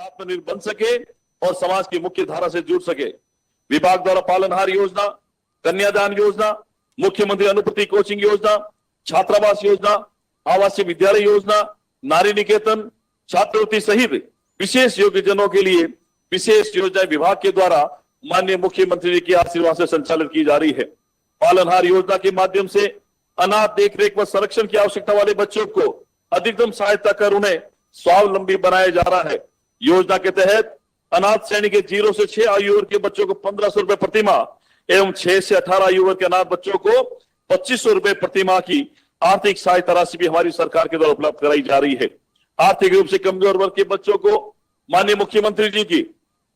आत्मनिर्भर बन सके और समाज की मुख्य धारा से जुड़ सके। विभाग द्वारा पालनहार योजना, कन्यादान योजना, मुख्यमंत्री अनुपूर्ति कोचिंग योजना, छात्रावास योजना, आवासीय विद्यालय योजना, नारी निकेतन, छात्रवृत्ति सहित विशेष योग्यजनों के लिए विशेष योजनाएं विभाग के द्वारा माननीय मुख्यमंत्री जी के आशीर्वाद से संचालित की जा रही है। पालनहार योजना के माध्यम से अनाथ देखरेख व संरक्षण की आवश्यकता वाले बच्चों को अधिकतम सहायता कर उन्हें स्वावलंबी बनाया जा रहा है। योजना के तहत अनाथ श्रेणी के 0 से 6 आयु वर्ग के बच्चों को 1500 रुपए प्रति माह एवं 6 से 18 आयु वर्ग के अनाथ बच्चों को 2500 रुपए प्रति माह की आर्थिक सहायता राशि भी हमारी सरकार के द्वारा उपलब्ध कराई जा रही है। आर्थिक रूप से कमजोर वर्ग के बच्चों को माननीय मुख्यमंत्री जी की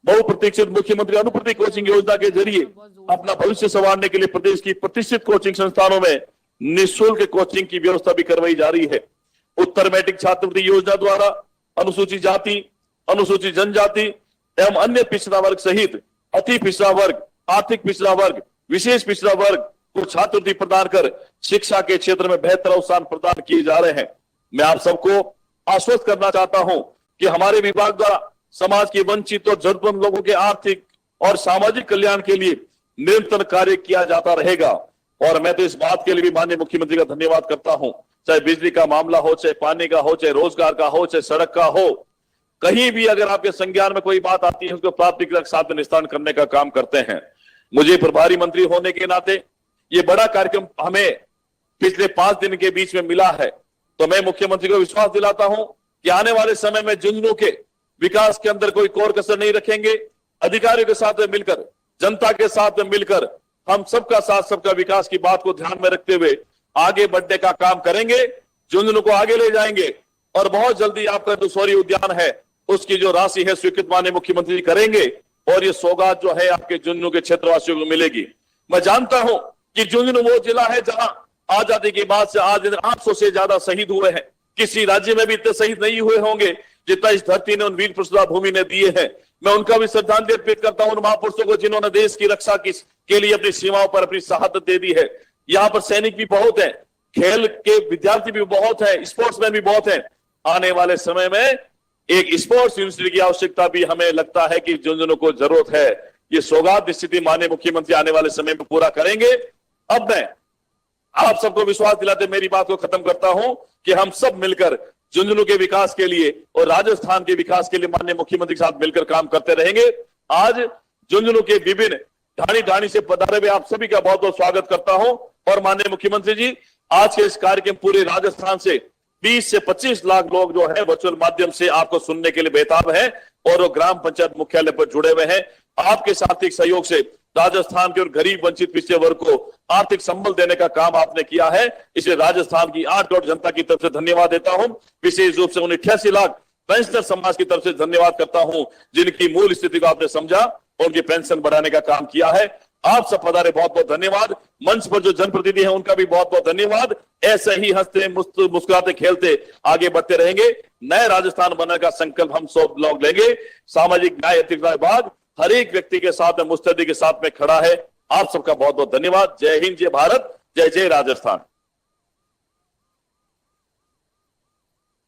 बहुप्रतीक्षित मुख्यमंत्री अनुपूर्ति कोचिंग योजना के जरिए अपना भविष्य संवारने के लिए प्रदेश की प्रतिष्ठित कोचिंग संस्थानों में निःशुल्क कोचिंग की व्यवस्था भी करवाई जा रही है। उत्तर मैट्रिक छात्रवृत्ति योजना द्वारा अनुसूचित जाति, अनुसूचित जनजाति एवं अन्य पिछड़ा वर्ग सहित अति पिछड़ा वर्ग, आर्थिक पिछड़ा वर्ग, विशेष पिछड़ा वर्ग को छात्रवृत्ति प्रदान कर शिक्षा के क्षेत्र में बेहतर अवसर प्रदान किए जा रहे हैं। मैं आप सबको आश्वस्त करना चाहता हूं कि हमारे विभाग द्वारा समाज के वंचित और जरूरतमंद लोगों के आर्थिक और सामाजिक कल्याण के लिए निरंतर कार्य किया जाता रहेगा। और मैं तो इस बात के लिए भी माननीय मुख्यमंत्री का धन्यवाद करता हूं, चाहे बिजली का मामला हो, चाहे पानी का हो, चाहे रोजगार का हो, चाहे सड़क का हो, कहीं भी अगर आपके संज्ञान में कोई बात आती है उसको प्राथमिकता के साथ निस्तारण करने का काम करते हैं। मुझे प्रभारी मंत्री होने के नाते ये बड़ा कार्यक्रम हमें पिछले 5 दिन के बीच में मिला है, तो मैं मुख्यमंत्री को विश्वास दिलाता हूं कि आने वाले समय में झुंझुनू के विकास के अंदर कोई कोर कसर नहीं रखेंगे। अधिकारियों के साथ मिलकर, जनता के साथ मिलकर हम सबका साथ सबका विकास की बात को ध्यान में रखते हुए आगे बढ़ने का काम करेंगे, झुंझुनू को आगे ले जाएंगे और बहुत जल्दी आपका जो शौर्य उद्यान है उसकी जो राशि है स्वीकृत माननीय मुख्यमंत्री करेंगे और ये सौगात जो है आपके झुंझुनू के क्षेत्रवासियों को मिलेगी। मैं जानता हूं कि झुंझुनू वो जिला है जहां आजादी के बाद से आज 800 से ज्यादा शहीद हुए हैं। किसी राज्य में भी इतने शहीद नहीं हुए होंगे जितना इस धरती ने उन वीर पुरुषों भूमि ने दिए हैं। मैं उनका भी श्रद्धांजलि अर्पित करता हूं उन महापुरुषों को जिन्होंने देश की रक्षा के लिए अपनी सीमाओं पर अपनी शहादत दे दी है। यहाँ पर सैनिक भी बहुत है, खेल के विद्यार्थी भी बहुत है, स्पोर्ट्समैन भी बहुत है। आने वाले समय में एक स्पोर्ट्स यूनिवर्सिटी की आवश्यकता भी हमें लगता है कि झुंझुनू को जरूरत है। ये सौगात स्थिति माननीय मुख्यमंत्री आने वाले समय में पूरा करेंगे। अब मैं आप सबको विश्वास दिलाते मेरी बात को खत्म करता हूं कि हम सब मिलकर झुंझुनू के विकास के लिए और राजस्थान के विकास के लिए माननीय मुख्यमंत्री के साथ मिलकर काम करते रहेंगे। आज झुंझुनू के विभिन्न ढाणी ढाणी से पधारे हुए आप सभी का बहुत बहुत स्वागत करता हूं। और माननीय मुख्यमंत्री जी, आज के इस कार्यक्रम पूरे राजस्थान से 20 से 25 लाख लोग जो है वर्चुअल माध्यम से आपको सुनने के लिए बेताब है और वो ग्राम पंचायत मुख्यालय पर जुड़े हुए हैं। आपके आर्थिक सहयोग से राजस्थान के और गरीब वंचित पिछड़े वर्ग को आर्थिक संबल देने का काम आपने किया है। इसलिए राजस्थान की 8 करोड़ जनता की तरफ से धन्यवाद देता हूं। विशेष रूप से उन 88 लाख पेंशनर समाज की तरफ से धन्यवाद करता हूं जिनकी मूल स्थिति को आपने समझा और उनकी पेंशन बढ़ाने का काम किया है। आप सब पधारे, बहुत बहुत धन्यवाद। मंच पर जो जनप्रतिनिधि हैं उनका भी बहुत बहुत धन्यवाद। ऐसे ही हंसते मुस्कुराते खेलते आगे बढ़ते रहेंगे। नए राजस्थान बनने का संकल्प हम सब लोग लेंगे। सामाजिक न्याय अधिकार विभाग हर एक व्यक्ति के साथ में मुस्तैदी के साथ में खड़ा है। आप सबका बहुत बहुत धन्यवाद। जय हिंद, जय भारत, जय जय राजस्थान।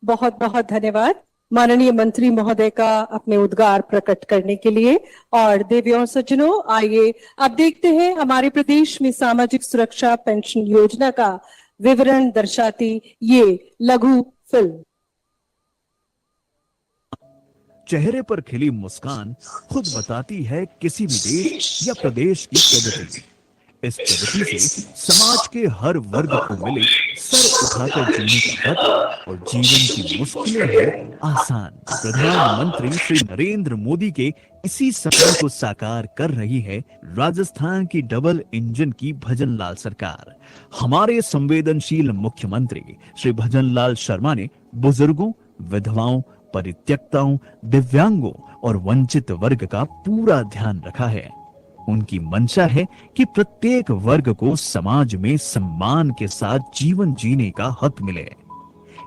बहुत बहुत धन्यवाद माननीय मंत्री महोदय का अपने उद्गार प्रकट करने के लिए। और देवियों और सज्जनों, आइए अब देखते हैं हमारे प्रदेश में सामाजिक सुरक्षा पेंशन योजना का विवरण दर्शाती ये लघु फिल्म। चेहरे पर खिली मुस्कान खुद बताती है किसी भी देश या प्रदेश की प्रगति। इस प्रगति से समाज के हर वर्ग को मिले सर उठाकर जीने का हक और जीवन की मुश्किलें हैं आसान। प्रधानमंत्री श्री नरेंद्र मोदी के इसी सपने को साकार कर रही है राजस्थान की डबल इंजन की भजनलाल सरकार। हमारे संवेदनशील मुख्यमंत्री श्री भजनलाल शर्मा ने बुजुर्गों, विधवाओं, परित्यक्ताओं, दिव्यांगों और वंचित वर्ग का पूरा ध्यान रखा है। उनकी मंशा है कि प्रत्येक वर्ग को समाज में सम्मान के साथ जीवन जीने का हक मिले।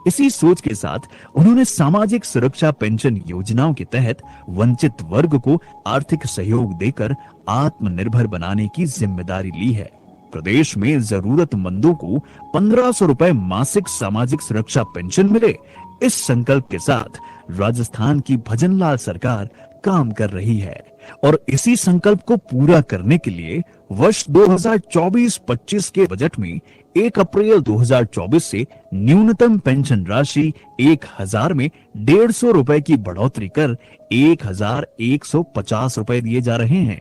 इसी सोच के साथ उन्होंने सामाजिक सुरक्षा पेंशन योजनाओं के तहत वंचित वर्ग को आर्थिक सहयोग देकर आत्मनिर्भर बनाने की जिम्मेदारी ली है। प्रदेश में जरूरतमंदों को 1500 रुपए मासिक सामाजिक सुरक्षा पेंशन मिले, इस संकल्प के साथ राजस्थान की भजनलाल सरकार काम कर रही है और इसी संकल्प को पूरा करने के लिए वर्ष 2024-25 के बजट में 1 अप्रैल 2024 से न्यूनतम पेंशन राशि 1000 में 150 रुपए की बढ़ोतरी कर 1150 रुपए दिए जा रहे हैं।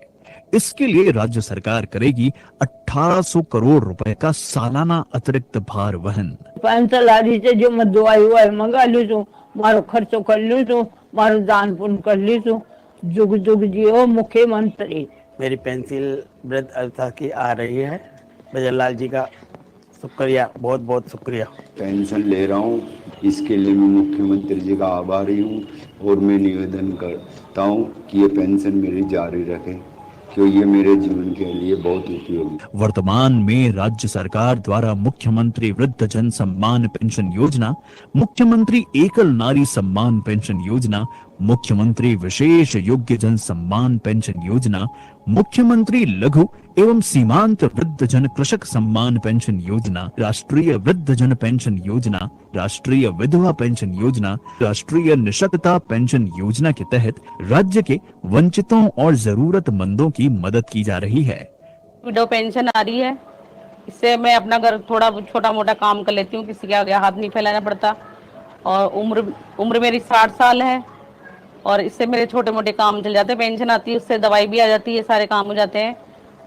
इसके लिए राज्य सरकार करेगी 1800 करोड़ रुपए का सालाना अतिरिक्त भार वहन। पेंशन लारी से जो मैं दवाई ववाई मंगा लू छू, मारो खर्चो कर लू छू, मारो दान पुण्य कर लू छू। जुग जुग जियो मुख्यमंत्री। मेरी पेंसिल वृद्ध अवस्था की आ रही है। भजनलाल जी का शुक्रिया, बहुत बहुत शुक्रिया। पेंशन ले रहा हूँ, इसके लिए मैं मुख्यमंत्री जी का आभारी हूँ और मैं निवेदन करता हूँ कि ये पेंशन मेरी जारी रखें, क्योंकि ये मेरे जीवन के लिए बहुत उपयोगी। वर्तमान में राज्य सरकार द्वारा मुख्यमंत्री वृद्ध जन सम्मान पेंशन योजना, मुख्यमंत्री एकल नारी सम्मान पेंशन योजना, मुख्यमंत्री विशेष योग्य जन सम्मान पेंशन योजना, मुख्यमंत्री लघु एवं सीमांत वृद्ध जन कृषक सम्मान पेंशन योजना, राष्ट्रीय वृद्ध जन पेंशन योजना, राष्ट्रीय विधवा पेंशन योजना, राष्ट्रीय निशक्तता पेंशन योजना के तहत राज्य के वंचितों और जरूरतमंदों की मदद की जा रही है। विडो पेंशन आ रही है, इससे मैं अपना घर थोड़ा छोटा मोटा काम कर लेती हूँ, किसी के आगे हाथ नहीं फैलाना पड़ता। और उम्र मेरी 60 साल है और इससे मेरे छोटे मोटे काम चल जाते हैं। पेंशन आती है, उससे दवाई भी आ जाती है, सारे काम हो जाते हैं।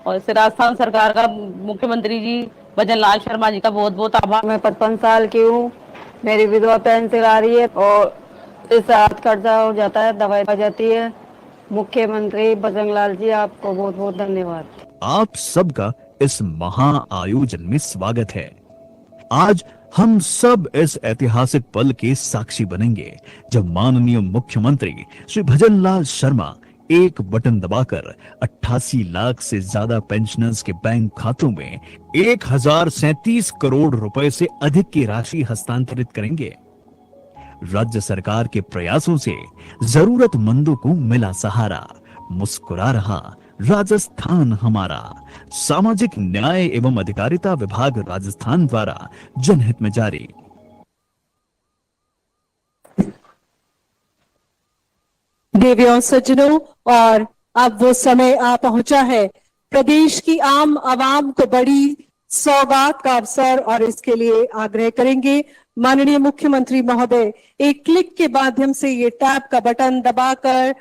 और इससे राजस्थान सरकार का, मुख्यमंत्री जी भजनलाल शर्मा जी का बहुत बहुत आभार। मैं 55 साल की हूँ, मेरी विधवा पेंशन आ रही है और इससे हाथ खर्चा हो जाता है, दवाई आ जाती है। मुख्यमंत्री भजनलाल जी, आपको बहुत बहुत धन्यवाद। आप सबका इस महा आयोजन में स्वागत है। आज हम सब इस ऐतिहासिक पल के साक्षी बनेंगे जब माननीय मुख्यमंत्री श्री भजनलाल शर्मा एक बटन दबाकर 88 लाख से ज्यादा पेंशनर्स के बैंक खातों में 1037 करोड़ रुपए से अधिक की राशि हस्तांतरित करेंगे। राज्य सरकार के प्रयासों से जरूरतमंदों को मिला सहारा। मुस्कुरा रहा राजस्थान हमारा। सामाजिक न्याय एवं अधिकारिता विभाग राजस्थान द्वारा जनहित में जारी। देवियों सज्जनों, और अब वो समय आ पहुंचा है, प्रदेश की आम आवाम को बड़ी सौगात का अवसर, और इसके लिए आग्रह करेंगे माननीय मुख्यमंत्री महोदय एक क्लिक के माध्यम से ये टैब का बटन दबाकर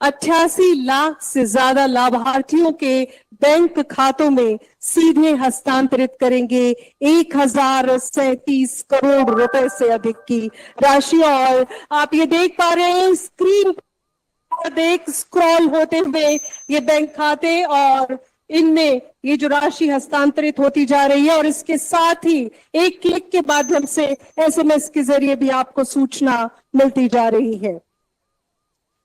88 लाख से ज्यादा लाभार्थियों के बैंक खातों में सीधे हस्तांतरित करेंगे 1037 करोड़ रुपए से अधिक की राशि। और आप ये देख पा रहे हैं स्क्रीन पर, देख स्क्रॉल होते हुए ये बैंक खाते और इनमें ये जो राशि हस्तांतरित होती जा रही है, और इसके साथ ही एक क्लिक के माध्यम से SMS के जरिए भी आपको सूचना मिलती जा रही है।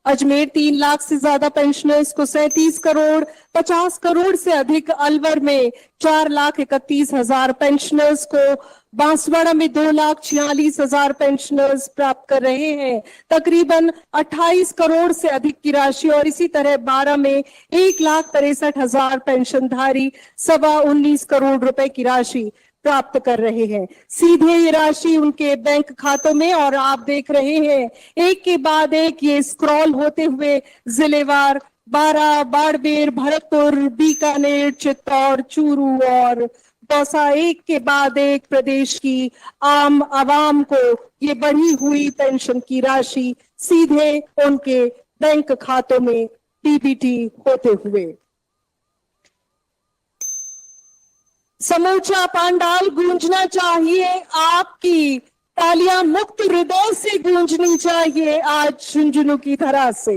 अजमेर 3 लाख से ज्यादा पेंशनर्स को 37 करोड़, 50 करोड़ से अधिक अलवर में 4,31,000 पेंशनर्स को, बांसवाड़ा में 2,46,000 पेंशनर्स प्राप्त कर रहे हैं तकरीबन 28 करोड़ से अधिक की राशि, और इसी तरह 12 में 1,63,000 पेंशनधारी 19.25 करोड़ रुपए की राशि प्राप्त कर रहे हैं सीधे ये राशि उनके बैंक खातों में। और आप देख रहे हैं एक के बाद एक ये स्क्रॉल होते हुए जिलेवार बारां, बाड़मेर, भरतपुर, बीकानेर, चित्तौड़, चूरू और दौसा, एक के बाद एक प्रदेश की आम आवाम को ये बढ़ी हुई पेंशन की राशि सीधे उनके बैंक खातों में डीबीटी होते हुए। समूचा पंडाल गूंजना चाहिए, आपकी तालियां मुक्त हृदय से गूंजनी चाहिए आज झुंझुनू की धरा से।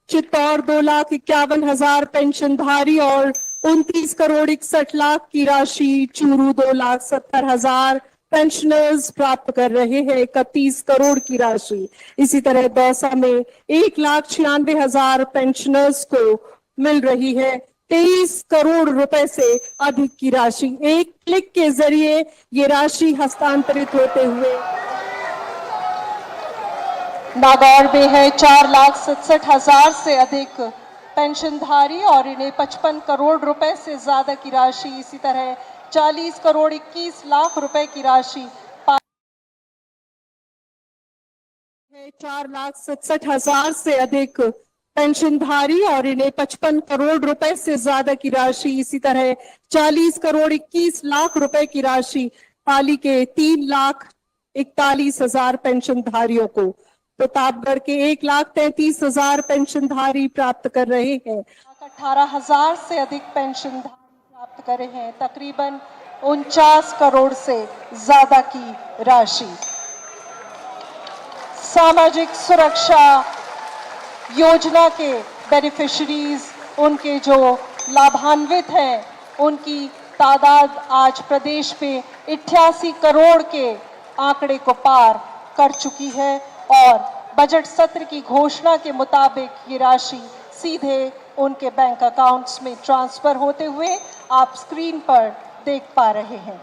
चित्तौड़ 2,51,000 पेंशनधारी और 29 करोड़ 61 लाख की राशि, चूरू 2,70,000 पेंशनर्स प्राप्त कर रहे हैं 31 करोड़ की राशि। इसी तरह दौसा में 1,96,000 पेंशनर्स को मिल रही है 23 करोड़ रुपए से अधिक की राशि। एक क्लिक के जरिए ये राशि हस्तांतरित होते हुए नागौर में है 4,67,000 से अधिक पेंशनधारी और इन्हें 55 करोड़ रुपए से ज्यादा की राशि, इसी तरह 40 करोड़ 21 लाख रुपए की राशि 4,67,000 से अधिक पेंशनधारी और इन्हें 55 करोड़ रुपए से ज्यादा की राशि, इसी तरह 40 करोड़ 21 लाख रुपए की राशि पाली के 3,41,000 पेंशनधारियों को, प्रतापगढ़ के 1,33,000 पेंशनधारी प्राप्त कर रहे हैं। 18,000 से अधिक पेंशनधारी प्राप्त कर रहे हैं, तकरीबन 49 करोड़ से ज्यादा की राशि। सामाजिक सुरक्षा योजना के बेनिफिशरीज, उनके जो लाभान्वित हैं, उनकी तादाद आज प्रदेश में 88 करोड़ के आंकड़े को पार कर चुकी है और बजट सत्र की घोषणा के मुताबिक ये राशि सीधे उनके बैंक अकाउंट्स में ट्रांसफर होते हुए आप स्क्रीन पर देख पा रहे हैं।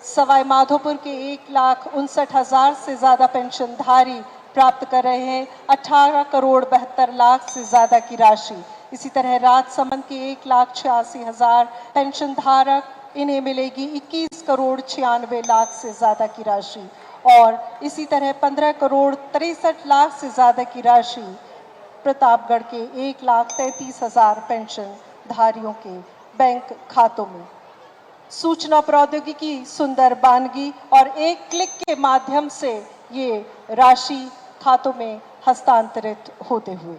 सवाई माधोपुर के 1,59,000 से ज्यादा पेंशनधारी प्राप्त कर रहे हैं 18 करोड़ 72 लाख से ज्यादा की राशि। इसी तरह राजसमंद के 1,86,000 पेंशन धारक, इन्हें मिलेगी 21 करोड़ 96 लाख से ज्यादा की राशि और इसी तरह 15 करोड़ 63 लाख से ज्यादा की राशि प्रतापगढ़ के 1,33,000 पेंशन धारियों के बैंक खातों में। सूचना प्रौद्योगिकी सुंदर बानगी और एक क्लिक के माध्यम से ये राशि खातों में हस्तांतरित होते हुए।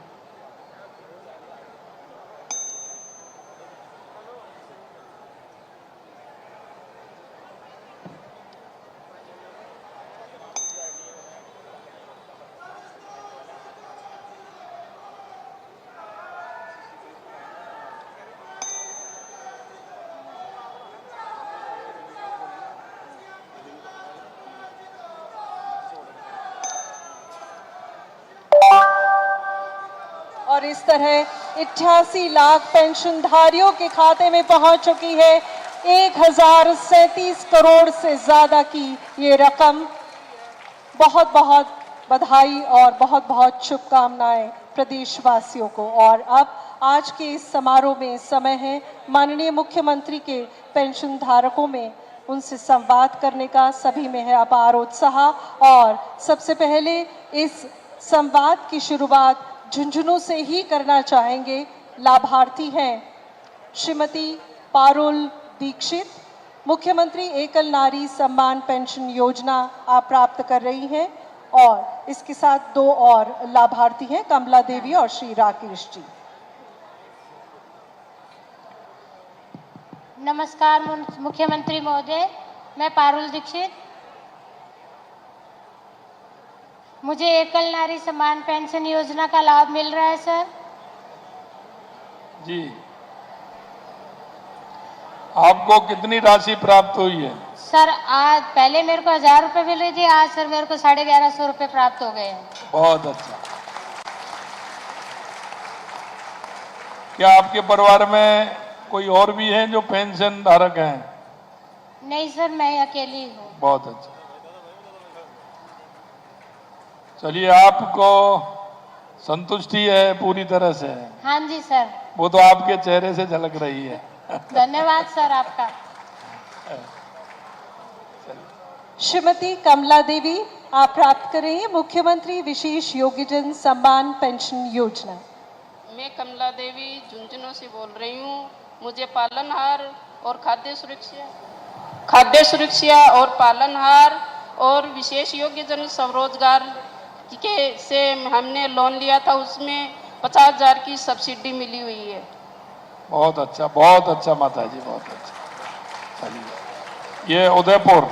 और इस तरह 88 लाख पेंशनधारियों के खाते में पहुंच चुकी है 1,037 करोड़ से ज्यादा की ये रकम। बहुत बहुत बधाई और बहुत बहुत शुभकामनाएं प्रदेशवासियों को। और अब आज के इस समारोह में समय है माननीय मुख्यमंत्री के पेंशन धारकों में उनसे संवाद करने का। सभी में है अपार उत्साह और सबसे पहले इस संवाद की शुरुआत झुंझुनू से ही करना चाहेंगे। लाभार्थी हैं श्रीमती पारुल दीक्षित, मुख्यमंत्री एकल नारी सम्मान पेंशन योजना आप प्राप्त कर रही हैं और इसके साथ 2 और लाभार्थी हैं, कमला देवी और श्री राकेश जी। नमस्कार मुख्यमंत्री महोदय, मैं पारुल दीक्षित। मुझे एकल नारी सम्मान पेंशन योजना का लाभ मिल रहा है सर। जी, आपको कितनी राशि प्राप्त हुई है? सर आज पहले मेरे को 1,000 रुपए मिल रही थी, आज सर मेरे को 1150 रुपए प्राप्त हो गए हैं। बहुत अच्छा। क्या आपके परिवार में कोई और भी है जो पेंशन धारक हैं? नहीं सर, मैं अकेली हूँ। बहुत अच्छा। चलिए, आपको संतुष्टि है पूरी तरह से? हाँ जी सर। वो तो आपके चेहरे से झलक रही है। धन्यवाद सर आपका। श्रीमती कमला देवी, आप प्राप्त करेंगे मुख्यमंत्री विशेष योग्यजन सम्मान पेंशन योजना। मैं कमला देवी झुंझुनू से बोल रही हूँ। मुझे पालनहार और खाद्य सुरक्षा और पालनहार और विशेष योग्यजन स्वरोजगार के से हमने लोन लिया था, उसमें 50,000 की सब्सिडी मिली हुई है। बहुत अच्छा माता जी, बहुत अच्छा। चलिए, ये उदयपुर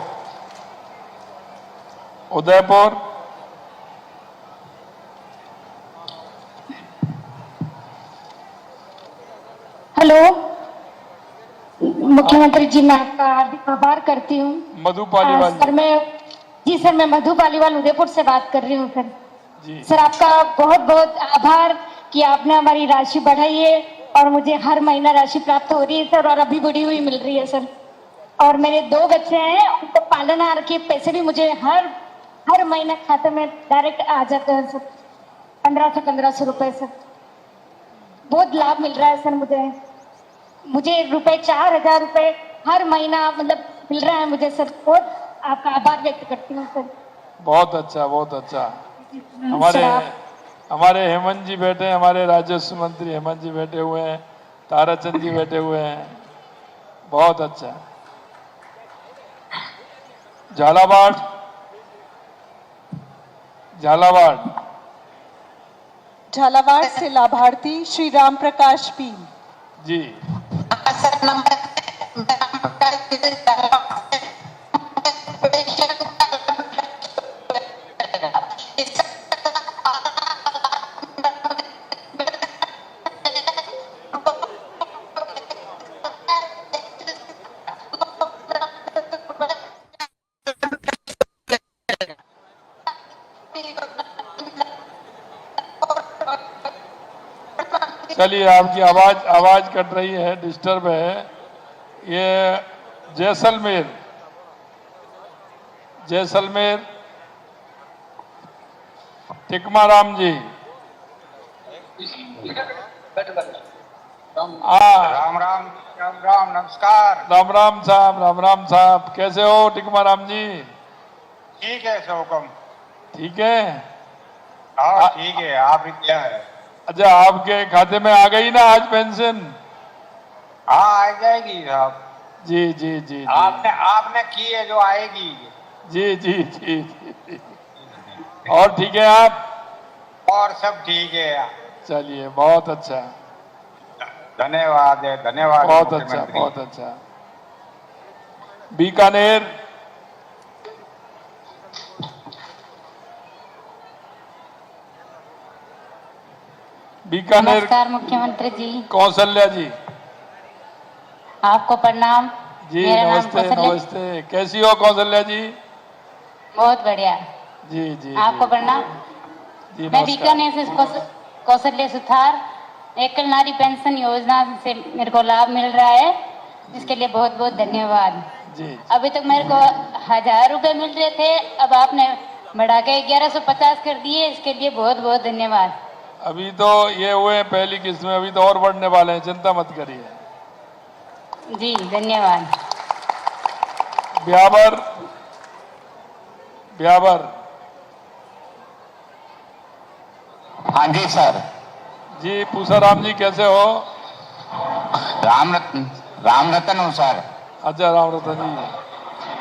हेलो मुख्यमंत्री जी, मैं आपका हार्दिक आभार करती हूँ। मधु पालीवाल सर मैं मधु पालीवाल उदयपुर से बात कर रही हूँ सर। जी। सर आपका बहुत बहुत आभार कि आपने हमारी राशि बढ़ाई है और मुझे हर महीना राशि प्राप्त हो रही है सर, और अभी बढ़ी हुई मिल रही है सर। और मेरे 2 बच्चे हैं, उनको पालनहार के पैसे भी मुझे हर महीना खाते में डायरेक्ट आ जाते हैं सर, 1500 रुपए सर। बहुत लाभ मिल रहा है सर मुझे 4,000 रुपए हर महीना, मतलब मिल रहा है मुझे सर, बहुत आपका आभार व्यक्त करती हूँ सर। बहुत अच्छा, बहुत अच्छा। सर, आप हमारे हेमंत जी बैठे हैं, हमारे राजस्व मंत्री हेमंत जी बैठे हुए हैं, ताराचंद जी बैठे हुए हैं। बहुत अच्छा। झालावाड़, झालावाड़, झालावाड़ से लाभार्थी श्री राम प्रकाश पी। जी। चलिए, आपकी आवाज आवाज कट रही है, डिस्टर्ब है। ये जैसलमेर, जैसलमेर टिकमाराम जी। राम राम राम राम, नमस्कार। राम राम साहब, राम राम साहब, कैसे हो टिकमाराम जी? ठीक है सौकम। ठीक है। हाँ ठीक है, आप ही क्या है? अच्छा, आपके खाते में आ गई ना आज पेंशन? हाँ आ जाएगी साहब। जी जी जी जी। आपने की है जो आएगी। जी जी जी जी। और ठीक है आप? और सब ठीक है। चलिए, बहुत अच्छा, धन्यवाद है, धन्यवाद। बहुत अच्छा, मुख्यमंत्री। बहुत अच्छा। बीकानेर, बीकानेर नमस्कार मुख्यमंत्री जी, कौशल्या जी। आपको प्रणाम। जी मेरा नाम नमस्ते, कौशल्या। नमस्ते। कैसी हो कौशल्या जी? बहुत बढ़िया। जी जी आपको जी, प्रणाम। जी मैं नमस्कार। बीकानेर से कौशल्या सुथार, एकल नारी पेंशन योजना से मेरे को लाभ मिल रहा है, इसके लिए बहुत बहुत धन्यवाद। जी अभी तक मेरे को 1000 रुपए मिल रहे थे, अब आपने बढ़ा के 1150 कर दिए, इसके लिए बहुत बहुत धन्यवाद। अभी तो ये हुए हैं पहली किस्त में, अभी तो और बढ़ने वाले हैं, चिंता मत करिए। जी धन्यवाद। ब्यावर, ब्यावर। हाँ जी सर। जी पूसाराम जी, कैसे हो? राम रतन हूँ सर। अच्छा, राम रतन जी,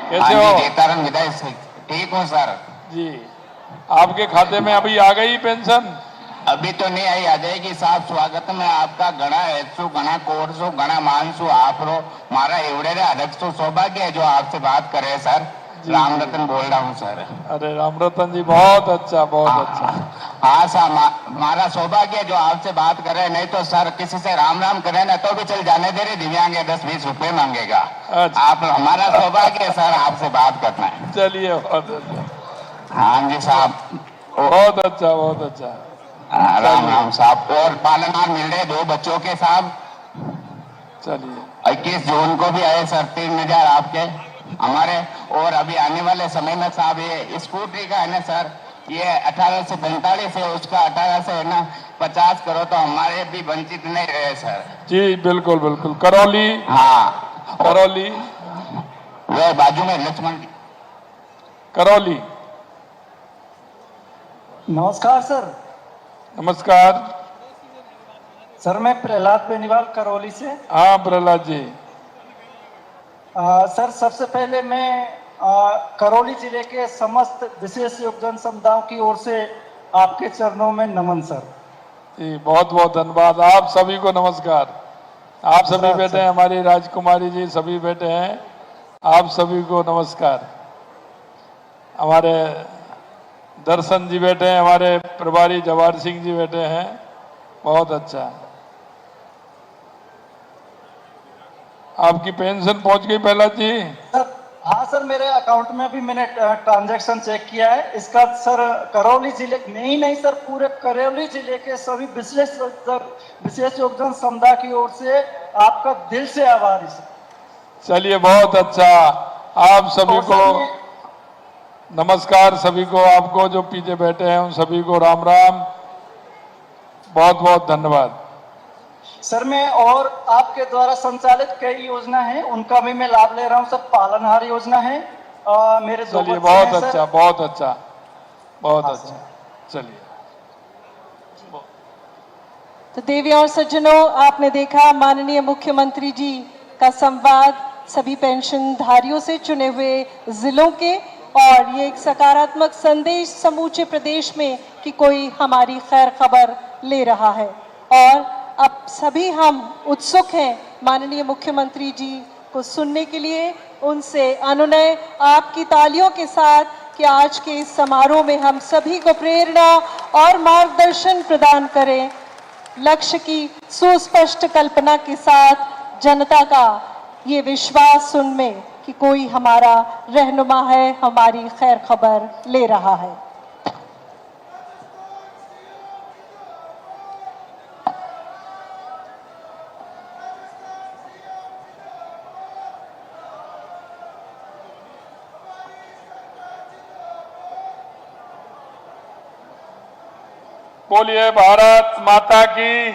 कैसे हो? नेतारन विधायक से ठीक हूँ सर। जी, आपके खाते में अभी आ गई पेंशन? अभी तो नहीं आई, आ जाएगी साहब। स्वागत में आपका घना हेतु, घना कोर्सो, घना मानसु आप रो मारा एवड़े अध्यक्ष सौभाग्य है जो आपसे बात करे सर। राम रतन बोल रहा हूँ सर। अरे राम रतन जी, बहुत अच्छा, बहुत अच्छा। हाँ सर, हमारा सौभाग्य है जो आपसे बात करे, नहीं तो सर किसी से राम राम करे ना तो भी चल जाने दे रहे, दिव्यांग 10-20 रुपए मांगेगा। अच्छा। आप हमारा सौभाग्य है सर आपसे बात करना है। चलिए, बहुत अच्छा। हाँ जी साहब, बहुत अच्छा, बहुत अच्छा। राम राम साहब। और पालनहार मिल रहे 2 बच्चों के साहब। चलिए, 21 जून को भी आए सर 3000 आपके हमारे। और अभी आने वाले समय में साहब ये स्कूटी का है ना सर, ये 18 से 45 है, उसका 18 से है ना 50 करो तो हमारे भी वंचित नहीं रहे सर। जी बिल्कुल बिल्कुल। करौली, हाँ करौली, वो बाजू में लक्ष्मण। करौली। नमस्कार सर। नमस्कार। सर मैं प्रहलाद बेनीवाल करौली से। हाँ प्रहलाद जी। सर सबसे पहले मैं करौली जिले के समस्त विशेष योगदान समुदायों की ओर से आपके चरणों में नमन सर। जी बहुत बहुत धन्यवाद। आप सभी को नमस्कार। आप सभी बैठे हैं, हमारी राजकुमारी जी सभी बैठे हैं, आप सभी को नमस्कार। हमारे दर्शन जी बैठे हैं, हमारे प्रभारी जवाहर सिंह जी बैठे हैं, बहुत अच्छा। आपकी पेंशन पहुंच गई प्रहलाद जी? सर हाँ सर, मेरे अकाउंट में भी मैंने ट्रांजैक्शन चेक किया है इसका सर। करौली जिले नहीं सर, पूरे करौली जिले के सभी विशेष योगदान समुदाय की ओर से आपका दिल से आभारी सर। चलिए बहुत अच्छा। आप सभी को नमस्कार, सभी को, आपको जो पीछे बैठे हैं उन सभी को राम राम, बहुत बहुत धन्यवाद। सर मैं और आपके द्वारा संचालित कई योजना है उनका भी मैं लाभ ले रहा हूँ सर। पालनहार योजना है, मेरे दो चलिए, बच्चे बहुत हैं, सर। अच्छा, बहुत अच्छा, बहुत हाँ, अच्छा। चलिए, तो देवी और सज्जनों, आपने देखा माननीय मुख्यमंत्री जी का संवाद सभी पेंशनधारियों से चुने हुए जिलों के, और ये एक सकारात्मक संदेश समूचे प्रदेश में कि कोई हमारी खैर खबर ले रहा है। और अब सभी हम उत्सुक हैं माननीय मुख्यमंत्री जी को सुनने के लिए। उनसे अनुनय आपकी तालियों के साथ कि आज के इस समारोह में हम सभी को प्रेरणा और मार्गदर्शन प्रदान करें, लक्ष्य की सुस्पष्ट कल्पना के साथ जनता का ये विश्वास उनमें कि कोई हमारा रहनुमा है, हमारी खैर खबर ले रहा है। बोलिए भारत माता की,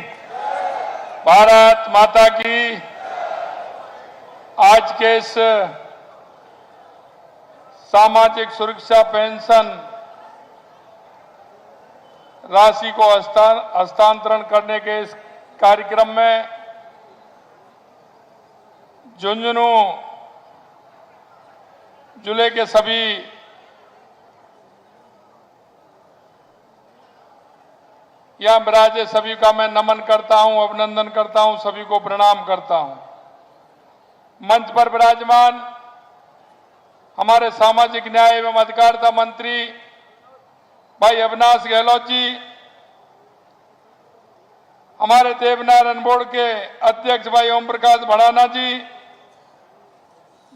भारत माता की। आज के इस सामाजिक सुरक्षा पेंशन राशि को हस्तांतरण करने के इस कार्यक्रम में झुंझुनू जिले के सभी यहाँ विराजे सभी का मैं नमन करता हूं, अभिनंदन करता हूं, सभी को प्रणाम करता हूं। मंच पर विराजमान हमारे सामाजिक न्याय एवं अधिकारिता मंत्री भाई अविनाश गहलोत जी, हमारे देवनारायण बोर्ड के अध्यक्ष भाई ओम प्रकाश भड़ाना जी,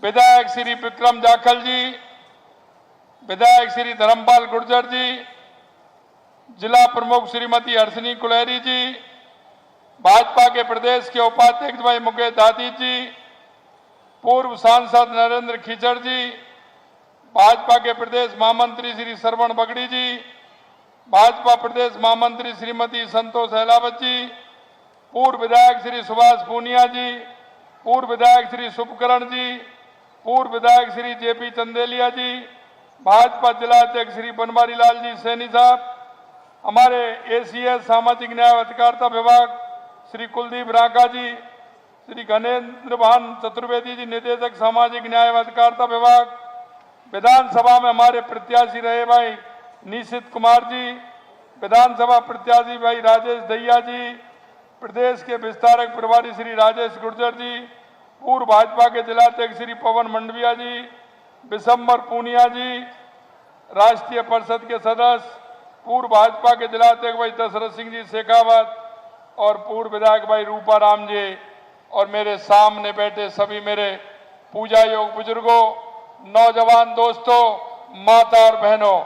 विधायक श्री विक्रम जाखल जी, विधायक श्री धर्मपाल गुर्जर जी, जिला प्रमुख श्रीमती हर्षनी कुलेरी जी, भाजपा के प्रदेश के उपाध्यक्ष भाई मुकेश दादी जी, पूर्व सांसद नरेंद्र खीचड़ जी, भाजपा के प्रदेश महामंत्री श्री श्रवण बगड़ी जी, भाजपा प्रदेश महामंत्री श्रीमती संतोष अहलावत जी, पूर्व विधायक श्री सुभाष पूनिया जी, पूर्व विधायक श्री शुभकरण जी, पूर्व विधायक श्री जेपी चंदेलिया जी, भाजपा जिला अध्यक्ष श्री बनवारी लाल जी सैनी साहब, हमारे एसीएस सामाजिक न्याय अधिकारिता विभाग श्री कुलदीप राका जी, श्री गणेंद्र भान चतुर्वेदी जी, निदेशक सामाजिक न्याय अधिकारिता विभाग, विधानसभा में हमारे प्रत्याशी रहे भाई निशित कुमार जी, विधानसभा प्रत्याशी भाई राजेश दहिया जी, प्रदेश के विस्तारक प्रभारी श्री राजेश गुर्जर जी, पूर्व भाजपा के जिलाध्यक्ष श्री पवन मंडविया जी, विशंबर पूनिया जी, राष्ट्रीय परिषद के सदस्य पूर्व भाजपा के जिलाध्यक्ष भाई दशरथ सिंह जी शेखावत और पूर्व विधायक भाई रूपा राम जी, और मेरे सामने बैठे सभी मेरे पूजा योग बुजुर्गों, नौजवान दोस्तों, माता और बहनों,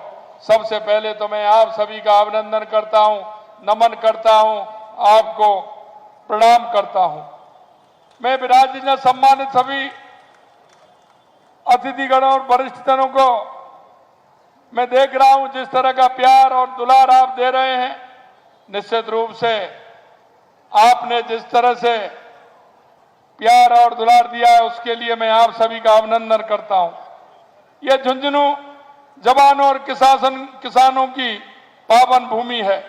सबसे पहले तो मैं आप सभी का अभिनंदन करता हूं, नमन करता हूं, आपको प्रणाम करता हूं। मैं विराजमान सम्मानित सभी अतिथिगण और वरिष्ठजनों को मैं देख रहा हूं जिस तरह का प्यार और दुलार आप दे रहे हैं, निश्चित रूप से आपने जिस तरह से प्यार और दुलार दिया है उसके लिए मैं आप सभी का अभिनंदन करता हूं। यह झुंझुनू जवानों और किसानों की पावन भूमि है।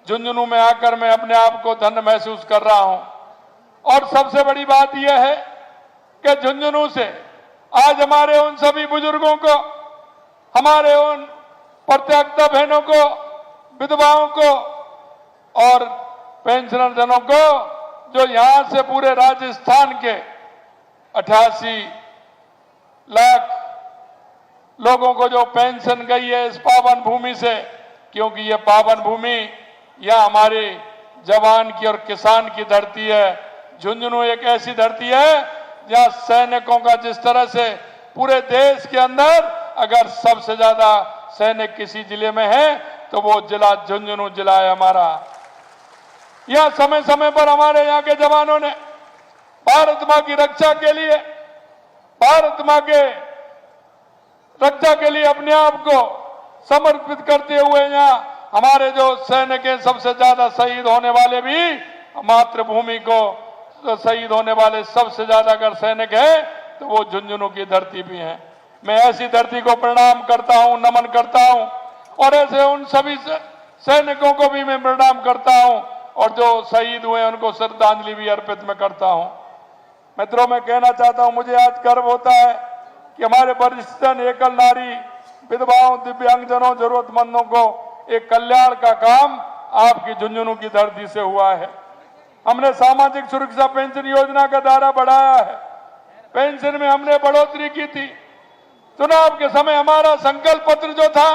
झुंझुनू में आकर मैं अपने आप को धन्य महसूस कर रहा हूं। और सबसे बड़ी बात यह है कि झुंझुनू से आज हमारे उन सभी बुजुर्गों को, हमारे उन प्रत्यागता बहनों को, विधवाओं को और पेंशनर जनों को, जो यहां से पूरे राजस्थान के 88 लाख लोगों को जो पेंशन गई है इस पावन भूमि से, क्योंकि ये पावन भूमि यह हमारे जवान की और किसान की धरती है। झुंझुनू एक ऐसी धरती है जहां सैनिकों का जिस तरह से पूरे देश के अंदर अगर सबसे ज्यादा सैनिक किसी जिले में है तो वो जिला झुंझुनू जिला है हमारा। यह समय समय पर हमारे यहाँ के जवानों ने भारत मां की रक्षा के लिए, भारत मां के रक्षा के लिए अपने आप को समर्पित करते हुए यहाँ हमारे जो सैनिक हैं सबसे ज्यादा शहीद होने वाले भी मातृभूमि को तो शहीद होने वाले सबसे ज्यादा अगर सैनिक है तो वो झुंझुनू की धरती भी है। मैं ऐसी धरती को प्रणाम करता हूं, नमन करता हूं और ऐसे उन सभी सैनिकों को भी मैं प्रणाम करता हूं और जो शहीद हुए उनको श्रद्धांजलि भी अर्पित मैं करता हूं। मित्रों, मैं कहना चाहता हूं, मुझे आज गर्व होता है कि हमारे वरिष्ठजन, एकल नारी, विधवाओं, दिव्यांगजनों, जरूरतमंदों को एक कल्याण का काम आपकी झुंझुनू की धरती से हुआ है। हमने सामाजिक सुरक्षा पेंशन योजना का दायरा बढ़ाया है। पेंशन में हमने बढ़ोतरी की थी। चुनाव के समय हमारा संकल्प पत्र जो था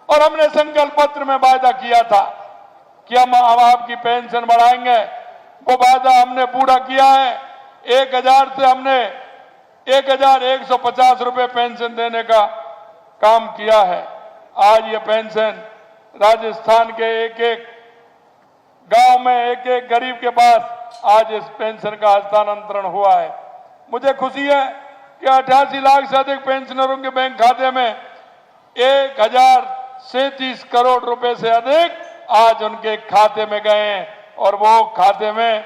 और हमने संकल्प पत्र में वायदा किया था कि हम आपकी पेंशन बढ़ाएंगे, वो वायदा हमने पूरा किया है। 1000 से हमने 1150 रुपए पेंशन देने का काम किया है। आज ये पेंशन राजस्थान के एक एक गांव में, एक एक गरीब के पास आज इस पेंशन का हस्तांतरण हुआ है। मुझे खुशी है कि 88 लाख से अधिक पेंशनरों के बैंक खाते में 1037 करोड़ रुपए से अधिक आज उनके खाते में गए हैं और वो खाते में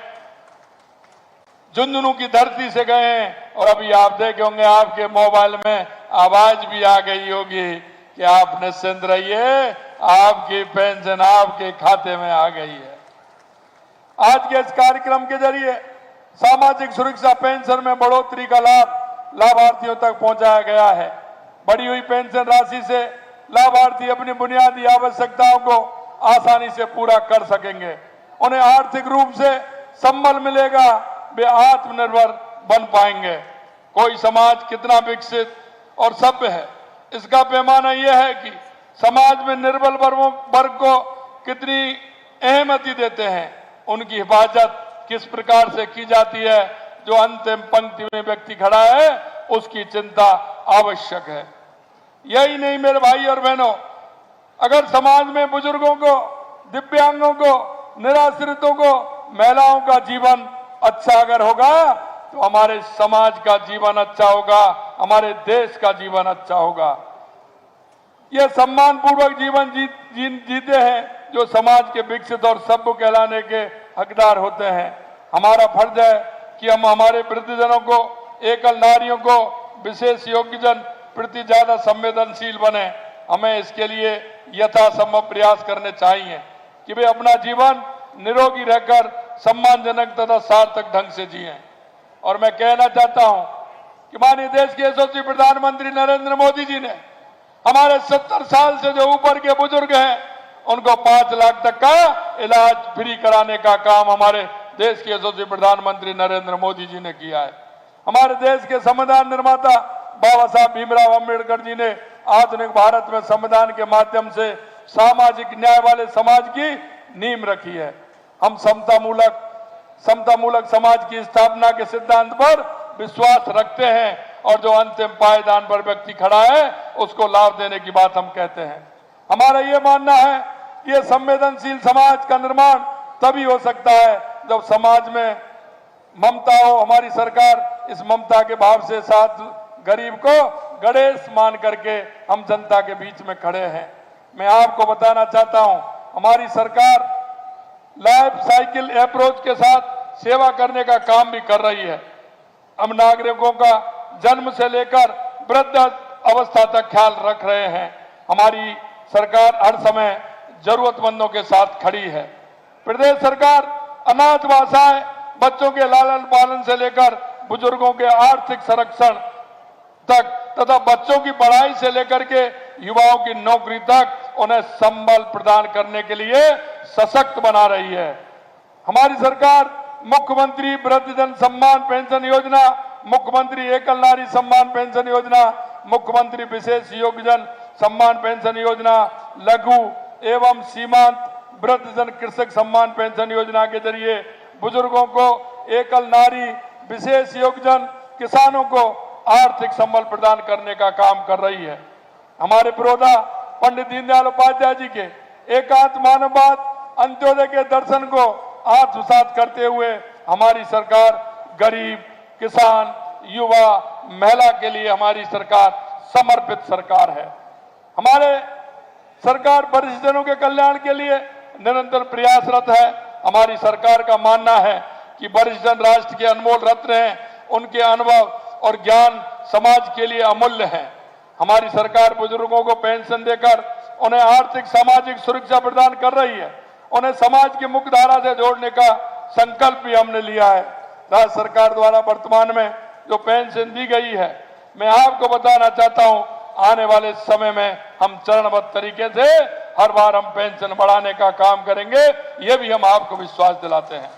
झुंझुनू की धरती से गए हैं। और अभी आप देखे होंगे आपके मोबाइल में आवाज भी आ गई होगी कि आप निश्चिंत रहिए, आपकी पेंशन आपके खाते में आ गई है। आज के इस कार्यक्रम के जरिए सामाजिक सुरक्षा पेंशन में बढ़ोतरी का लाभ लाभार्थियों तक पहुंचाया गया है। बढ़ी हुई पेंशन राशि से लाभार्थी अपनी बुनियादी आवश्यकताओं को आसानी से पूरा कर सकेंगे। उन्हें आर्थिक रूप से संबल मिलेगा, वे आत्मनिर्भर बन पाएंगे। कोई समाज कितना विकसित और सभ्य है, इसका पैमाना यह है कि समाज में निर्बल वर्ग को कितनी अहमियत देते हैं, उनकी हिफाजत किस प्रकार से की जाती है। जो अंतिम पंक्ति में व्यक्ति खड़ा है उसकी चिंता आवश्यक है। यही नहीं मेरे भाई और बहनों, अगर समाज में बुजुर्गों को, दिव्यांगों को, निराश्रितों को, महिलाओं का जीवन अच्छा अगर होगा तो हमारे समाज का जीवन अच्छा होगा, हमारे देश का जीवन अच्छा होगा। ये सम्मान पूर्वक जीवन जीते हैं जो समाज के विकसित और सभ्य कहलाने के हकदार होते हैं। हमारा फर्ज है कि हम हमारे वृद्धजनों को, एकल नारियों को, विशेष योग्यजन प्रति ज्यादा संवेदनशील बने। हमें इसके लिए यथासंभव प्रयास करने चाहिए कि वे अपना जीवन निरोगी रहकर सम्मानजनक तथा सार्थक ढंग से जिएं। और मैं कहना चाहता हूं कि माननीय देश के यशस्वी प्रधानमंत्री नरेंद्र मोदी जी ने हमारे 70 साल से जो ऊपर के बुजुर्ग हैं उनको 5 लाख तक का इलाज फ्री कराने का काम हमारे देश के यशस्वी प्रधानमंत्री नरेंद्र मोदी जी ने किया है। हमारे देश के संविधान निर्माता बाबा साहब भीमराव अंबेडकर जी ने आधुनिक भारत में संविधान के माध्यम से सामाजिक न्याय वाले समाज की नींव रखी है। हम समता मूलक समाज की स्थापना के सिद्धांत पर विश्वास रखते हैं और जो अंतिम पायदान पर व्यक्ति खड़ा है उसको लाभ देने की बात हम कहते हैं। हमारा ये मानना है कि ये संवेदनशील समाज का निर्माण तभी हो सकता है जब समाज में ममता हो। हमारी सरकार इस ममता के भाव से साथ गरीब को गणेश मान करके हम जनता के बीच में खड़े हैं। मैं आपको बताना चाहता हूं, हमारी सरकार लाइफ साइकिल अप्रोच के साथ सेवा करने का काम भी कर रही है। हम नागरिकों का जन्म से लेकर वृद्ध अवस्था तक ख्याल रख रहे हैं। हमारी सरकार हर समय जरूरतमंदों के साथ खड़ी है। प्रदेश सरकार अनाथ व असहाय बच्चों के लालन पालन से लेकर बुजुर्गों के आर्थिक संरक्षण तक तथा बच्चों की पढ़ाई से लेकर के युवाओं की नौकरी तक उन्हें संबल प्रदान करने के लिए सशक्त बना रही है। हमारी सरकार मुख्यमंत्री वृद्धजन सम्मान पेंशन योजना, मुख्यमंत्री एकल नारी सम्मान पेंशन योजना, मुख्यमंत्री विशेष योग्यजन सम्मान पेंशन योजना, लघु एवं सीमांत वृद्धजन कृषक सम्मान पेंशन योजना के जरिए बुजुर्गों को, एकल नारी, विशेष योग्यजन किसानों को आर्थिक संबल प्रदान करने का काम कर रही है। हमारे पुरोधा पंडित दीनदयाल उपाध्याय जी के एकांत मानववाद अंत्योदय के दर्शन को आत्मसात करते हुए हमारी सरकार गरीब, किसान, युवा, महिला के लिए हमारी सरकार समर्पित सरकार है। हमारे सरकार वरिष्ठजनों के कल्याण के लिए निरंतर प्रयासरत है। हमारी सरकार का मानना है कि वरिष्ठ जन राष्ट्र के अनमोल रत्न हैं, उनके अनुभव और ज्ञान समाज के लिए अमूल्य है। हमारी सरकार बुजुर्गों को पेंशन देकर उन्हें आर्थिक सामाजिक सुरक्षा प्रदान कर रही है। उन्हें समाज की मुख्य धारा से जोड़ने का संकल्प भी हमने लिया है। राज्य सरकार द्वारा वर्तमान में जो पेंशन दी गई है, मैं आपको बताना चाहता हूं, आने वाले समय में हम चरणबद्ध तरीके से हर बार हम पेंशन बढ़ाने का काम करेंगे, ये भी हम आपको विश्वास दिलाते हैं।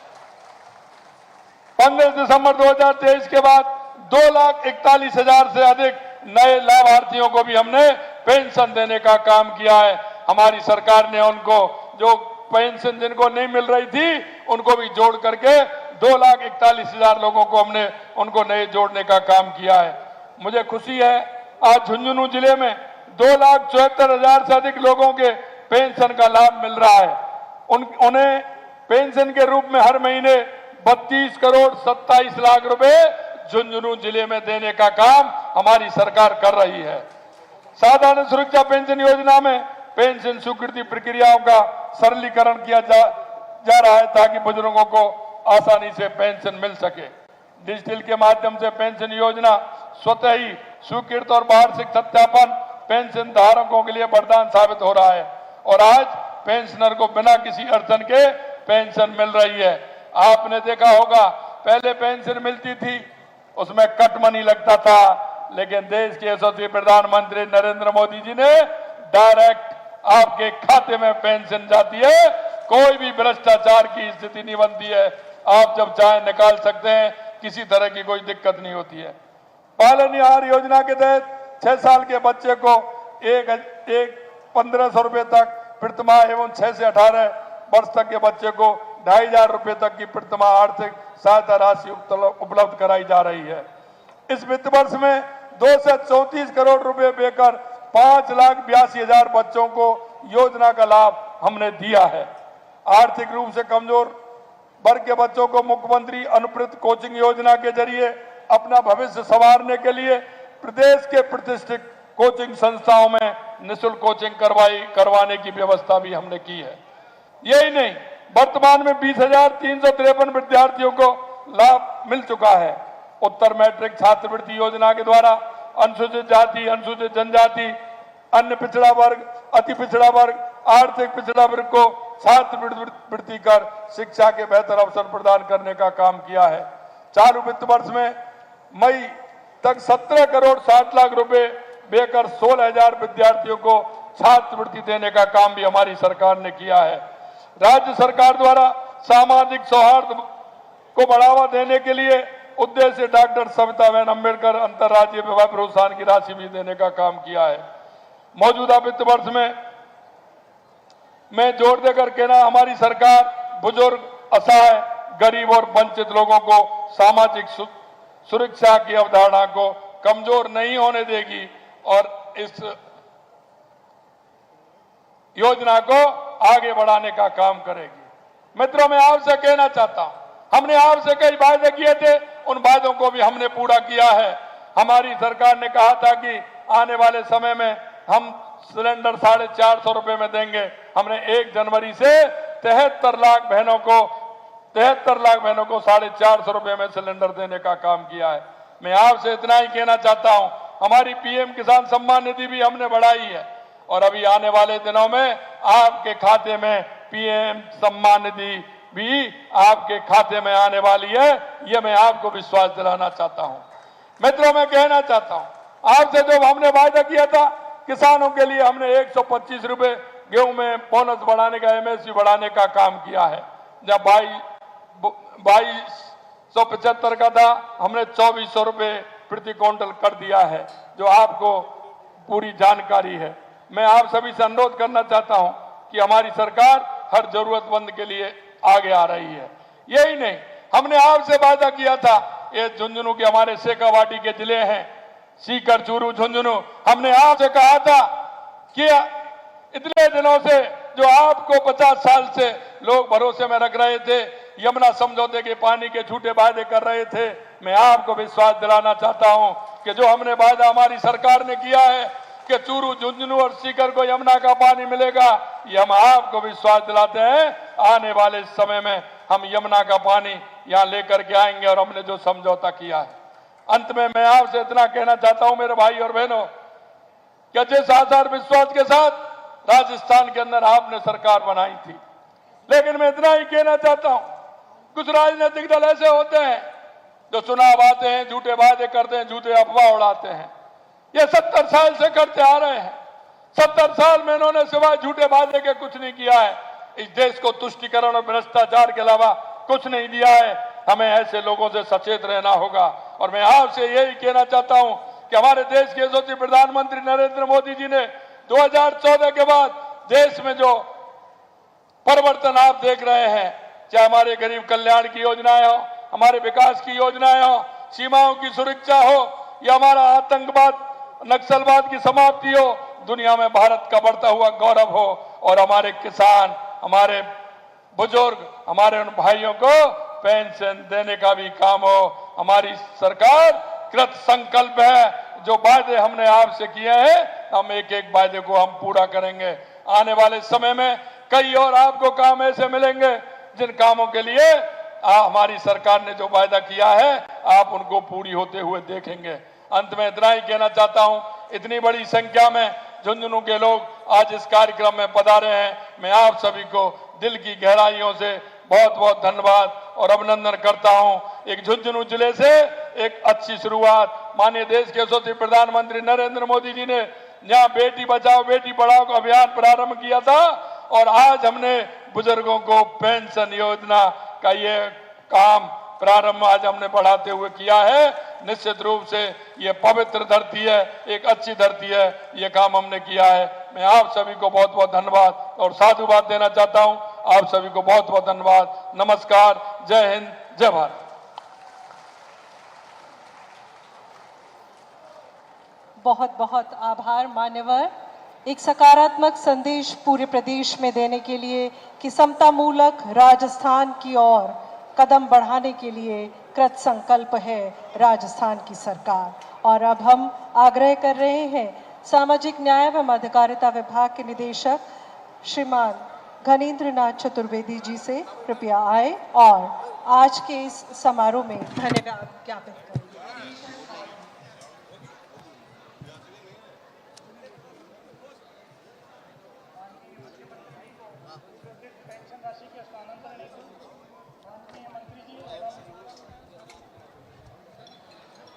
15 दिसंबर 2023 के बाद 2,41,000 से अधिक नए लाभार्थियों को भी हमने पेंशन देने का काम किया है। हमारी सरकार ने उनको जो पेंशन जिनको नहीं मिल रही थी, उनको भी जोड़ करके 2,41,000 लोगों को हमने उनको नए जोड़ने का काम किया है। मुझे खुशी है, आज झुंझुनू जिले में 2,74,000 से अधिक लोगों के पेंशन का लाभ मिल रहा है। उन्हें पेंशन के रूप में हर महीने 32 करोड़ 27 लाख रुपए झुंझुनू जिले में देने का काम हमारी सरकार कर रही है। साधारण सुरक्षा पेंशन योजना में पेंशन स्वीकृति प्रक्रियाओं का सरलीकरण किया जा रहा है ताकि बुजुर्गों को आसानी से पेंशन मिल सके। डिजिटल के माध्यम से पेंशन योजना स्वतः ही स्वीकृत और वार्षिक सत्यापन पेंशन धारकों के लिए वरदान साबित हो रहा है और आज पेंशनर को बिना किसी अड़चन के पेंशन मिल रही है। आपने देखा होगा, पहले पेंशन मिलती थी उसमें कट मनी लगता था, लेकिन देश के यशस्वी प्रधानमंत्री नरेंद्र मोदी जी ने डायरेक्ट आपके खाते में पेंशन जाती है। कोई भी भ्रष्टाचार की स्थिति नहीं बनती है, आप जब चाहे निकाल सकते हैं, किसी तरह की कोई दिक्कत नहीं होती है। पालन आहार योजना के तहत 6 साल के बच्चे को एक 1,500 रुपए तक प्रतिमाह एवं 6 से 18 वर्ष तक के बच्चे को 2,500 रुपए तक की प्रतिमाह आर्थिक सहायता राशि उपलब्ध कराई जा रही है। इस वित्त वर्ष में 2 से 34 करोड़ रुपए देकर 5,82,000 बच्चों को योजना का लाभ हमने दिया है। आर्थिक रूप से कमजोर वर्ग के बच्चों को मुख्यमंत्री अनुप्रत कोचिंग योजना के जरिए अपना भविष्य संवारने के लिए प्रदेश के प्रतिष्ठित कोचिंग संस्थाओं में निःशुल्क कोचिंग करवाने की व्यवस्था भी हमने की है। यही नहीं, वर्तमान में 20,353 विद्यार्थियों को लाभ मिल चुका है। उत्तर मैट्रिक छात्रवृत्ति योजना के द्वारा अनुसूचित जाति, अनुसूचित जनजाति, अन्य पिछड़ा वर्ग, अति पिछड़ा वर्ग, आर्थिक पिछड़ा वर्ग को छात्रवृत्ति कर शिक्षा के बेहतर अवसर प्रदान करने का काम किया है। चालू वित्त वर्ष में मई तक 17 करोड़ 60 लाख रुपए देकर 16,000 विद्यार्थियों को छात्रवृत्ति देने का काम भी हमारी सरकार ने किया है। राज्य सरकार द्वारा सामाजिक सौहार्द को बढ़ावा देने के लिए उद्देश्य डॉक्टर सविताबेन अम्बेडकर अंतर्राज्यीय विवाह प्रोत्साहन की राशि भी देने का काम किया है। मौजूदा वित्त वर्ष में मैं जोर देकर कहना, हमारी सरकार बुजुर्ग, असहाय, गरीब और वंचित लोगों को सामाजिक सुरक्षा की अवधारणा को कमजोर नहीं होने देगी और इस योजना को आगे बढ़ाने का काम करेगी। मित्रों, मैं आपसे कहना चाहता हूं, हमने आपसे कई वायदे किए थे, उन वायदों को भी हमने पूरा किया है। हमारी सरकार ने कहा था कि आने वाले समय में हम सिलेंडर 450 रुपए में देंगे। हमने 1 जनवरी से 73 लाख बहनों को 450 रुपए में सिलेंडर देने का काम किया है। मैं आपसे इतना ही कहना चाहता हूं, हमारी पीएम किसान सम्मान निधि भी हमने बढ़ाई है और अभी आने वाले दिनों में आपके खाते में पीएम सम्मान निधि भी आपके खाते में आने वाली है, यह मैं आपको विश्वास दिलाना चाहता हूं। मित्रों, मैं कहना चाहता हूं, आपसे जो हमने वायदा किया था, किसानों के लिए हमने 125 रुपए गेहूं में बोनस बढ़ाने का, एमएसपी बढ़ाने का काम किया है। जब 2275 का था, हमने 2400 रुपए प्रति क्विंटल कर दिया है, जो आपको पूरी जानकारी है। मैं आप सभी से अनुरोध करना चाहता हूं कि हमारी सरकार हर जरूरतमंद के लिए आगे आ रही है। यही नहीं, हमने आपसे वादा किया था, ये झुंझुनू के हमारे शेखावाटी के जिले हैं, सीकर, चूरू, झुंझुनू, हमने आपसे कहा था कि इतने दिनों से जो आपको 50 साल से लोग भरोसे में रख रहे थे, यमुना समझौते के पानी के झूठे वादे कर रहे थे, मैं आपको विश्वास दिलाना चाहता हूं कि जो हमने वादा हमारी सरकार ने किया है कि चूरू, झुंझुनू और सीकर को यमुना का पानी मिलेगा, ये हम आपको विश्वास दिलाते हैं, आने वाले समय में हम यमुना का पानी यहाँ लेकर के आएंगे और हमने जो समझौता किया है। अंत में मैं आपसे इतना कहना चाहता हूं मेरे भाई और बहनों, कि जिस आधार विश्वास के साथ राजस्थान के अंदर आपने सरकार बनाई थी, लेकिन मैं इतना ही कहना चाहता हूं, कुछ राजनीतिक दल ऐसे होते हैं जो चुनाव आते हैं, झूठे वादे करते हैं, झूठे अफवाह उड़ाते हैं। ये 70 साल से करते आ रहे हैं। 70 साल में इन्होंने सिवाय झूठे वादे के कुछ नहीं किया है। इस देश को तुष्टीकरण और भ्रष्टाचार के अलावा कुछ नहीं दिया है। हमें ऐसे लोगों से सचेत रहना होगा। और मैं आपसे यही कहना चाहता हूं कि हमारे देश के यशस्वी प्रधानमंत्री नरेंद्र मोदी जी ने 2014 के बाद देश में जो परिवर्तन आप देख रहे हैं, चाहे हमारे गरीब कल्याण की योजनाएं हो, हमारे विकास की योजनाएं हो, सीमाओं की सुरक्षा हो, या हमारा आतंकवाद नक्सलवाद की समाप्ति हो, दुनिया में भारत का बढ़ता हुआ गौरव हो, और हमारे किसान, हमारे बुजुर्ग, हमारे उन भाइयों को पेंशन देने का भी काम हो। हमारी सरकार कृत संकल्प है। जो वादे हमने आपसे किए हैं, हम एक एक वादे को हम पूरा करेंगे। आने वाले समय में कई और आपको काम ऐसे मिलेंगे जिन कामों के लिए हमारी सरकार ने जो वायदा किया है, आप उनको पूरी होते हुए देखेंगे। अंत में इतना ही कहना चाहता हूं, इतनी बड़ी संख्या में झुंझुनू के लोग आज इस कार्यक्रम में पधारे हैं। मैं आप सभी को दिल की गहराइयों से बहुत बहुत धन्यवाद और अभिनंदन करता हूं। एक झुंझुनू जिले से एक अच्छी शुरुआत माननीय देश के यशस्वी प्रधानमंत्री नरेंद्र मोदी जी ने यहाँ बेटी बचाओ बेटी पढ़ाओ का अभियान प्रारंभ किया था, और आज हमने बुजुर्गों को पेंशन योजना का ये काम प्रारंभ आज हमने बढ़ाते हुए किया है। निश्चित रूप से ये पवित्र धरती है, एक अच्छी धरती है, ये काम हमने किया है। मैं आप सभी को बहुत बहुत धन्यवाद और साधुवाद देना चाहता हूं। आप सभी को बहुत बहुत धन्यवाद। नमस्कार, जय हिंद, जय भारत। बहुत बहुत आभार मान्यवर। एक सकारात्मक संदेश पूरे प्रदेश में देने के लिए कि समतामूलक राजस्थान की ओर कदम बढ़ाने के लिए कृत संकल्प है राजस्थान की सरकार। और अब हम आग्रह कर रहे हैं सामाजिक न्याय एवं अधिकारिता विभाग के निदेशक श्रीमान घनेन्द्र नाथ चतुर्वेदी जी से कृपया आए और आज के इस समारोह में धन्यवाद ज्ञापित करें।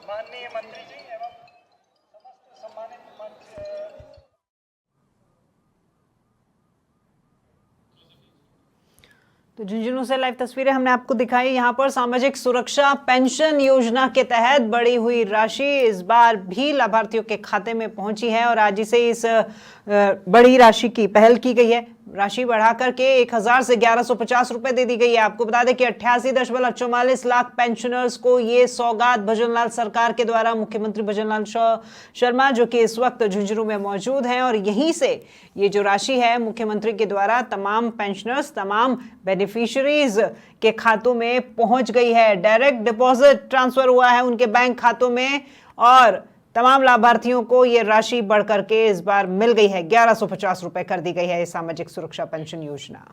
माननीय मंत्री जी एवं समस्त सम्मानित मंच। तो झुंझुनू से लाइव तस्वीरें हमने आपको दिखाई। यहाँ पर सामाजिक सुरक्षा पेंशन योजना के तहत बढ़ी हुई राशि इस बार भी लाभार्थियों के खाते में पहुंची है और आज से इस बड़ी राशि की पहल की गई है। राशि बढ़ाकर के 1000 से 1150 रुपए दे दी गई है। आपको बता दें कि 88.44 लाख पेंशनर्स को ये सौगात भजनलाल सरकार के द्वारा मुख्यमंत्री भजनलाल शर्मा, जो कि इस वक्त झुंझुनू में मौजूद हैं, और यहीं से ये जो राशि है मुख्यमंत्री के द्वारा तमाम पेंशनर्स, तमाम बेनिफिशियरीज के खातों में पहुंच गई है। डायरेक्ट डिपॉजिट ट्रांसफर हुआ है उनके बैंक खातों में और तमाम लाभार्थियों को ये राशि बढ़ करके इस बार मिल गई है। 1150 रुपए कर दी गई है ये सामाजिक सुरक्षा पेंशन योजना।